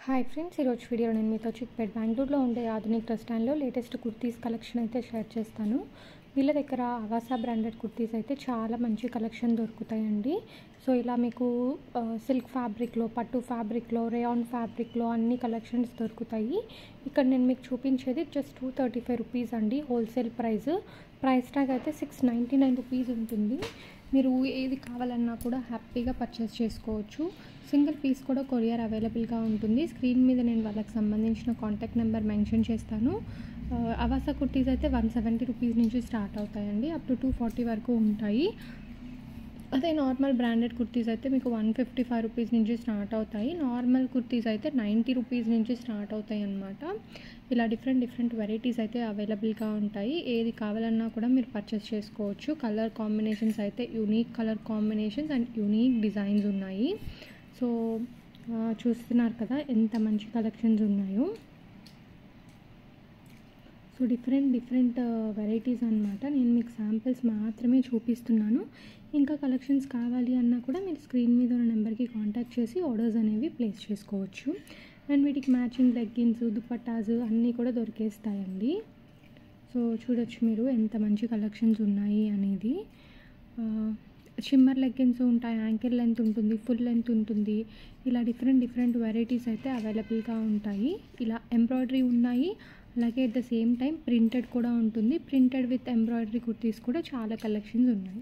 Hi friends, ఈరోజు వీడియోలో నేను మీతో చిక్పేట్ బెంగళూరులో ఉండే ఆధునిక్ డ్రెస్ స్టాండ్లో లేటెస్ట్ కుర్తీస్ కలెక్షన్ అయితే షేర్ చేస్తాను. వీళ్ళ దగ్గర అవాసా బ్రాండెడ్ కుర్తీస్ అయితే చాలా మంచి కలెక్షన్ దొరుకుతాయండి. సో ఇలా మీకు సిల్క్ ఫ్యాబ్రిక్లో, పట్టు ఫ్యాబ్రిక్లో, రేయాన్ ఫ్యాబ్రిక్లో అన్ని కలెక్షన్స్ దొరుకుతాయి. ఇక్కడ నేను మీకు చూపించేది జస్ట్ 235 రూపీస్ అండి హోల్సేల్ ప్రైస్ ట్యాగ్ అయితే 699 రూపీస్ ఉంటుంది. మీరు ఏది కావాలన్నా కూడా హ్యాపీగా పర్చేస్ చేసుకోవచ్చు. సింగిల్ పీస్ కూడా కొరియర్ అవైలబుల్గా ఉంటుంది. స్క్రీన్ మీద నేను వాళ్ళకి సంబంధించిన కాంటాక్ట్ నెంబర్ మెన్షన్ చేస్తాను. అవాసా కుర్తీస్ అయితే 170 రూపీస్ నుంచి స్టార్ట్ అవుతాయండి, అప్ టు 240 వరకు ఉంటాయి. అదే నార్మల్ బ్రాండెడ్ కుర్తీస్ అయితే మీకు 155 రూపీస్ నుంచి స్టార్ట్ అవుతాయి. నార్మల్ కుర్తీస్ అయితే 90 రూపీస్ నుంచి స్టార్ట్ అవుతాయి అన్నమాట. ఇలా డిఫరెంట్ వెరైటీస్ అయితే అవైలబుల్గా ఉంటాయి. ఏది కావాలన్నా కూడా మీరు పర్చేస్ చేసుకోవచ్చు. కలర్ కాంబినేషన్స్ అయితే unique colour combinations and unique designs ఉన్నాయి. సో చూస్తున్నారు కదా ఎంత మంచి కలెక్షన్స్ ఉన్నాయో. సో డిఫరెంట్ వెరైటీస్ అనమాట. నేను మీకు శాంపిల్స్ మాత్రమే చూపిస్తున్నాను. ఇంకా కలెక్షన్స్ కావాలి అన్నా కూడా మీరు స్క్రీన్ మీద ఉన్న నెంబర్కి కాంటాక్ట్ చేసి ఆర్డర్స్ అనేవి ప్లేస్ చేసుకోవచ్చు. అండ్ వీటికి మ్యాచింగ్ లెగ్గిన్స్, దుపట్టాస్ అన్నీ కూడా దొరికేస్తాయండి. సో చూడొచ్చు మీరు ఎంత మంచి కలెక్షన్స్ ఉన్నాయి అనేది. షిమ్మర్ లెగ్గిన్స్ ఉంటాయి, యాంకిల్ లెంత్ ఉంటుంది, ఫుల్ లెంత్ ఉంటుంది. ఇలా డిఫరెంట్ వెరైటీస్ అయితే అవైలబుల్గా ఉంటాయి. ఇలా ఎంబ్రాయిడరీ ఉన్నాయి, అలాగే at the same time printed కూడా ఉంటుంది. ప్రింటెడ్ విత్ ఎంబ్రాయిడరీ కుర్తీస్ కూడా చాలా కలెక్షన్స్ ఉన్నాయి.